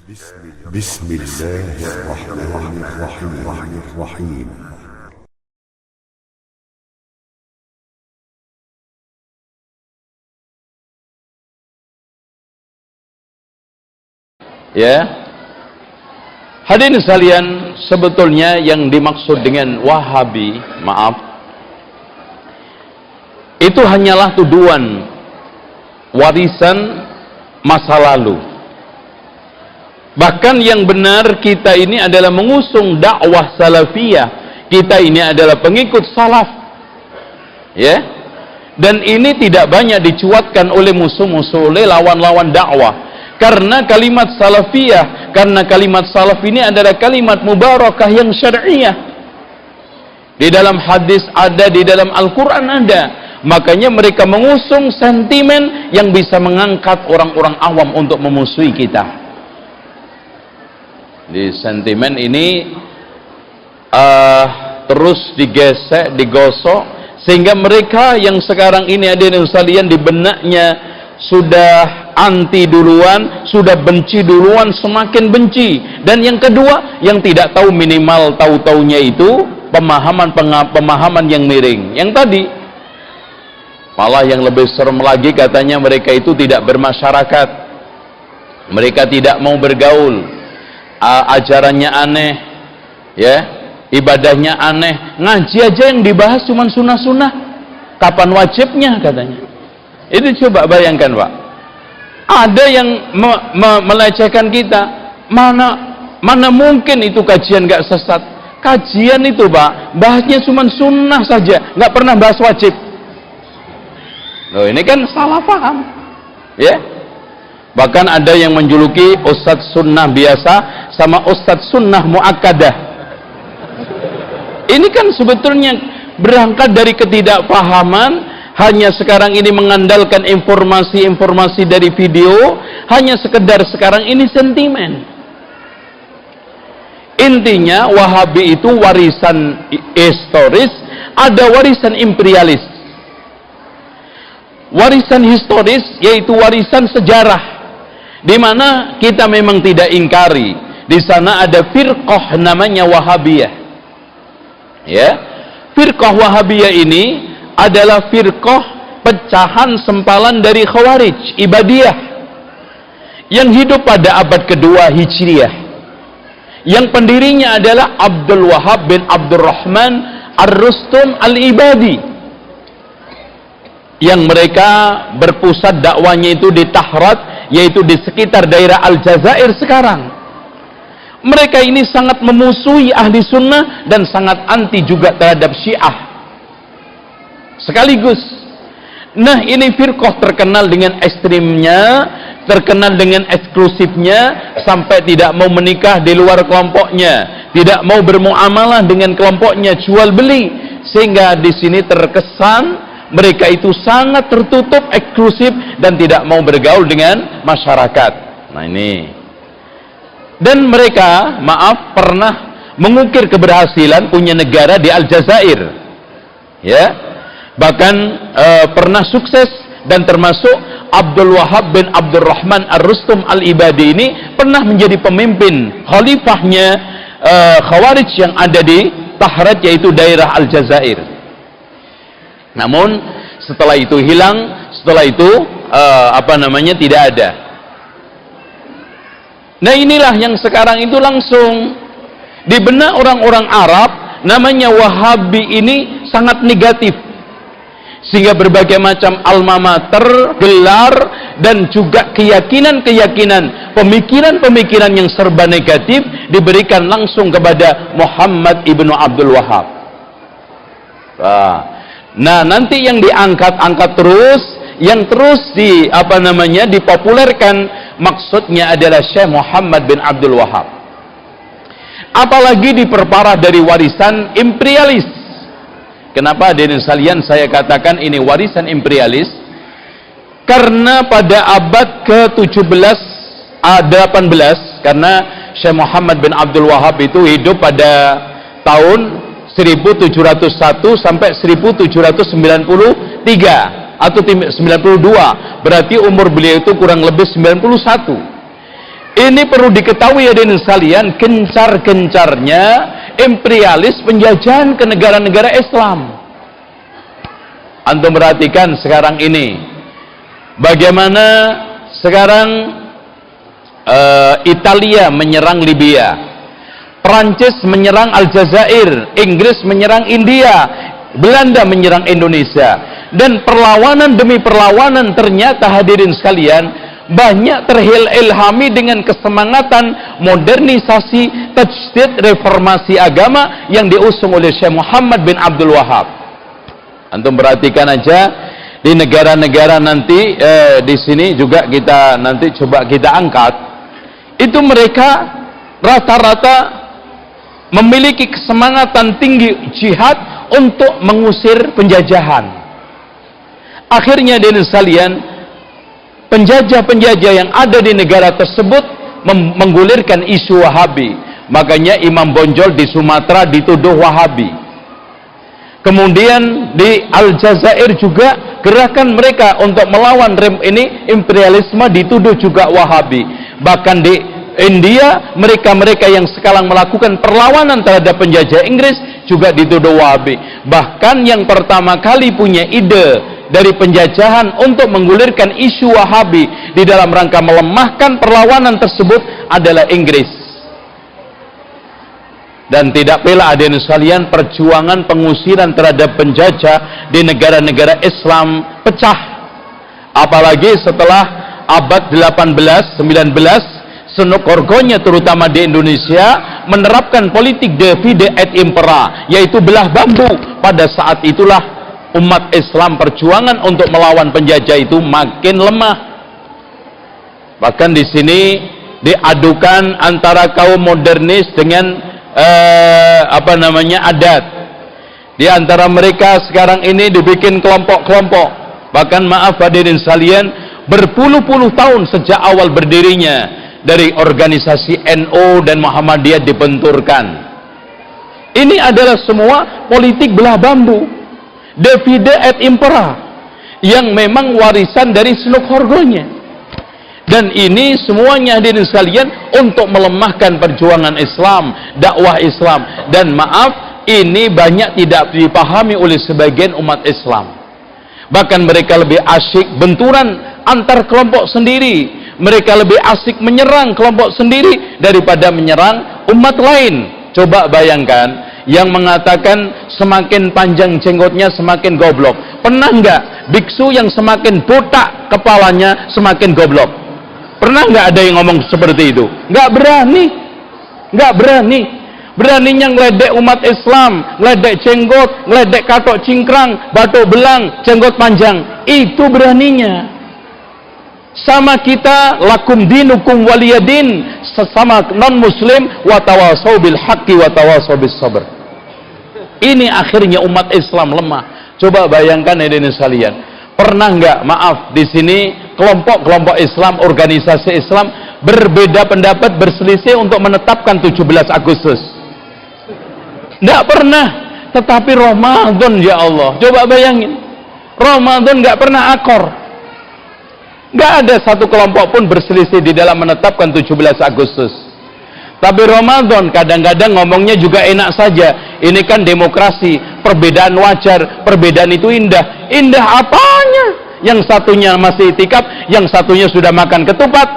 بسم الله الرحمن الرحيم. Ya, hadirin sekalian, sebetulnya yang dimaksud dengan Wahabi, maaf, itu hanyalah tuduhan warisan masa lalu. Bahkan yang benar kita ini adalah mengusung dakwah salafiyah. Kita ini adalah pengikut salaf. Ya. Dan ini tidak banyak dicuatkan oleh musuh-musuh, oleh lawan-lawan dakwah. Karena kalimat salafiyah, karena kalimat salaf ini adalah kalimat mubarakah yang syar'iyah. Di dalam hadis ada, di dalam Al-Quran ada. Makanya mereka mengusung sentimen yang bisa mengangkat orang-orang awam untuk memusuhi kita. Di sentimen ini terus digesek, digosok, sehingga mereka yang sekarang ini ada di sekalian di benaknya sudah anti duluan, sudah benci duluan, semakin benci. Dan yang kedua, yang tidak tahu minimal tahu-taunya itu pemahaman yang miring. Yang tadi, malah yang lebih serem lagi katanya mereka itu tidak bermasyarakat, mereka tidak mau bergaul, ajarannya aneh, ya, ibadahnya aneh, ngaji aja yang dibahas cuma sunnah-sunnah, kapan wajibnya katanya. Itu coba bayangkan, Pak. Ada yang melecehkan kita. Mana mungkin itu kajian gak sesat? Kajian itu, Pak, bahasnya cuma sunnah saja, nggak pernah bahas wajib. Loh, ini kan salah paham, ya. Bahkan ada yang menjuluki ustadz sunnah biasa sama ustadz sunnah muakkadah. Ini kan sebetulnya berangkat dari ketidakpahaman. Hanya sekarang ini mengandalkan informasi-informasi dari video, hanya sekedar sekarang ini sentimen. Intinya Wahabi itu warisan historis, ada warisan imperialis. Warisan historis yaitu warisan sejarah, di mana kita memang tidak ingkari. Di sana ada firqah namanya Wahabiyah. Ya, firqah Wahabiyah ini adalah firqah pecahan sempalan dari Khawarij Ibadiyah yang hidup pada abad kedua Hijriah, yang pendirinya adalah Abdul Wahab bin Abdurrahman Ar-Rustum Al-Ibadi, yang mereka berpusat dakwanya itu di Tahrat, yaitu di sekitar daerah Aljazair sekarang. Mereka ini sangat memusuhi ahli sunnah dan sangat anti juga terhadap Syiah sekaligus. Nah, ini firqah terkenal dengan ekstrimnya, terkenal dengan eksklusifnya, sampai tidak mau menikah di luar kelompoknya, tidak mau bermuamalah dengan kelompoknya, jual beli, sehingga di sini terkesan mereka itu sangat tertutup, eksklusif, dan tidak mau bergaul dengan masyarakat. Nah, ini. Dan mereka, maaf, pernah mengukir keberhasilan punya negara di Aljazair. Ya. Bahkan pernah sukses, dan termasuk Abdul Wahab bin Abdurrahman Ar-Rustum Al-Ibadi ini pernah menjadi pemimpin khalifahnya Khawarij yang ada di Tahrat, yaitu daerah Aljazair. Namun setelah itu hilang, setelah itu tidak ada. Nah, inilah yang sekarang itu langsung di benak orang-orang Arab, namanya Wahabi ini sangat negatif. Sehingga berbagai macam alma mater, gelar, dan juga keyakinan-keyakinan, pemikiran-pemikiran yang serba negatif diberikan langsung kepada Muhammad ibnu Abdul Wahab. Nah, nanti yang diangkat-angkat terus, yang terus dipopulerkan, maksudnya adalah Syekh Muhammad bin Abdul Wahab. Apalagi diperparah dari warisan imperialis. Kenapa hadirin sekalian saya katakan ini warisan imperialis? Karena pada abad ke-17, 18, karena Syekh Muhammad bin Abdul Wahab itu hidup pada tahun 1701 sampai 1793 atau 92, berarti umur beliau itu kurang lebih 91. Ini perlu diketahui hadirin sekalian, gencar-gencarnya imperialis penjajahan ke negara-negara Islam. Antum perhatikan sekarang ini, bagaimana sekarang Italia menyerang Libya, Prancis menyerang Aljazair, Inggris menyerang India, Belanda menyerang Indonesia, dan perlawanan demi perlawanan ternyata hadirin sekalian banyak terhilhami dengan kesemangatan modernisasi, tajdid, reformasi agama yang diusung oleh Syekh Muhammad bin Abdul Wahab. Antum perhatikan aja di negara-negara nanti di sini juga kita nanti coba kita angkat, itu mereka rata-rata memiliki kesemangatan tinggi jihad untuk mengusir penjajahan. Akhirnya hadirin sekalian, penjajah-penjajah yang ada di negara tersebut menggulirkan isu Wahabi. Makanya Imam Bonjol di Sumatera dituduh Wahabi. Kemudian di Aljazair juga gerakan mereka untuk melawan imperialisme dituduh juga Wahabi. Bahkan di India, mereka-mereka yang sekarang melakukan perlawanan terhadap penjajah Inggris juga dituduh Wahabi. Bahkan yang pertama kali punya ide dari penjajahan untuk menggulirkan isu Wahabi di dalam rangka melemahkan perlawanan tersebut adalah Inggris. Dan tidak pula hadirin sekalian, perjuangan pengusiran terhadap penjajah di negara-negara Islam pecah. Apalagi setelah abad 18, 19, Senokorgonya terutama di Indonesia menerapkan politik divide et impera, yaitu belah bambu. Pada saat itulah umat Islam perjuangan untuk melawan penjajah itu makin lemah. Bahkan di sini diadukan antara kaum modernis dengan adat. Di antara mereka sekarang ini dibikin kelompok-kelompok. Bahkan maaf hadirin sekalian, berpuluh-puluh tahun sejak awal berdirinya dari organisasi NU dan Muhammadiyah dibenturkan. Ini adalah semua politik belah bambu, divide et impera, yang memang warisan dari Senokorgonya. Dan ini semuanya hadirin sekalian untuk melemahkan perjuangan Islam, dakwah Islam. Dan maaf, ini banyak tidak dipahami oleh sebagian umat Islam. Bahkan mereka lebih asyik benturan antar kelompok sendiri. Mereka lebih asik menyerang kelompok sendiri daripada menyerang umat lain. Coba bayangkan, yang mengatakan semakin panjang jenggotnya semakin goblok. Pernah nggak biksu yang semakin botak kepalanya semakin goblok? Pernah nggak ada yang ngomong seperti itu? Nggak berani. Nggak berani. Beraninya ngeledek umat Islam, ngeledek jenggot, ngeledek katok cingkrang, batok belang, jenggot panjang. Itu beraninya. Sama kita, lakum dinukum waliyadin, sesama non muslim, watawasau bil haqqi watawasau bis sabr. Ini akhirnya umat Islam lemah. Coba bayangkan hadirin sekalian, pernah nggak, maaf, di sini kelompok-kelompok Islam, organisasi Islam berbeda pendapat, berselisih untuk menetapkan 17 Agustus? Nggak pernah. Tetapi Ramadan, ya Allah, coba bayangin, Ramadan nggak pernah akor. Nggak ada satu kelompok pun berselisih di dalam menetapkan 17 Agustus. Tapi Ramadan kadang-kadang ngomongnya juga enak saja. Ini kan demokrasi, perbedaan wajar, perbedaan itu indah. Indah apanya? Yang satunya masih itikaf, yang satunya sudah makan ketupat.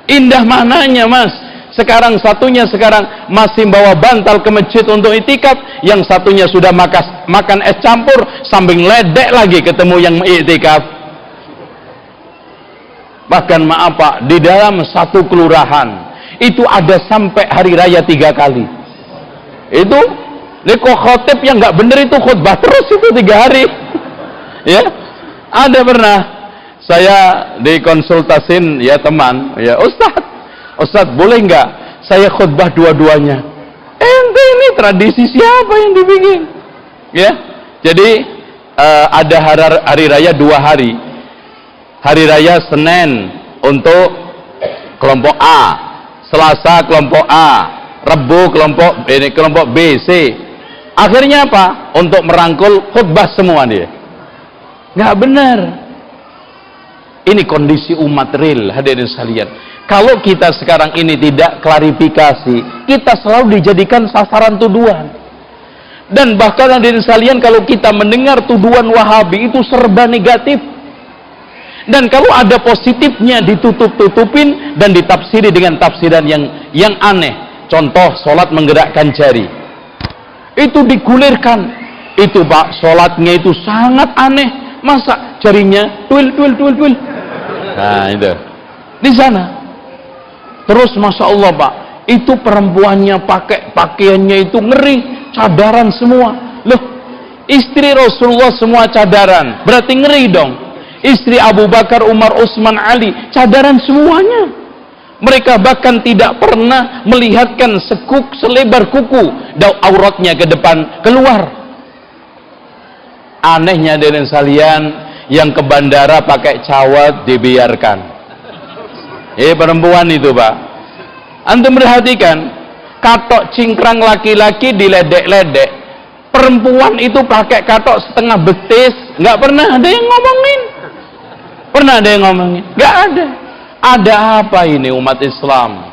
Indah mananya, Mas? Sekarang satunya sekarang masih bawa bantal ke masjid untuk itikaf, yang satunya sudah makan es campur sambil ledek lagi ketemu yang itikaf. Bahkan maaf Pak, di dalam satu kelurahan itu ada sampai hari raya 3 kali. Itu khotib yang nggak bener itu khutbah terus itu 3 hari. Ya, ada pernah saya dikonsultasin ya teman, ya Ustadz boleh nggak saya khutbah dua-duanya? Ente ini tradisi siapa yang dibikin? Ya, jadi ada hari raya 2 hari. Hari raya Senin untuk kelompok A, Selasa kelompok A, Rebu kelompok B, C. Akhirnya apa? Untuk merangkul khutbah semua dia. Nggak benar. Ini kondisi umat real, hadirin sekalian. Kalau kita sekarang ini tidak klarifikasi, kita selalu dijadikan sasaran tuduhan. Dan bahkan hadirin sekalian, kalau kita mendengar tuduhan Wahabi itu serba negatif. Dan kalau ada positifnya ditutup-tutupin dan ditafsiri dengan tafsiran yang aneh. Contoh, sholat menggerakkan jari. Itu digulirkan. Itu Pak, sholatnya itu sangat aneh. Masa jarinya tuil. Nah itu di sana. Terus masya Allah Pak, itu perempuannya pakai pakaiannya itu ngeri, cadaran semua. Loh, istri Rasulullah semua cadaran, berarti ngeri dong. Istri Abu Bakar, Umar, Utsman, Ali, cadaran semuanya. Mereka bahkan tidak pernah melihatkan sekuk selebar kuku, auratnya ke depan keluar. Anehnya dengan sekalian, yang ke bandara pakai cawat dibiarkan. Perempuan itu Pak, antum perhatikan, katok cingkrang laki-laki diledek-ledek, perempuan itu pakai katok setengah betis, nggak pernah ada yang ngomongin. Pernah ada yang ngomongin? Nggak ada. Ada apa ini umat Islam?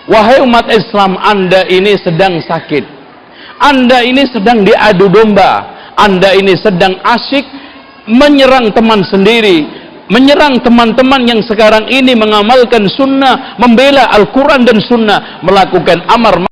Wahai umat Islam, Anda ini sedang sakit, Anda ini sedang diadu domba, Anda ini sedang asyik menyerang teman sendiri, menyerang teman-teman yang sekarang ini mengamalkan sunnah, membela Al-Quran dan sunnah, melakukan amar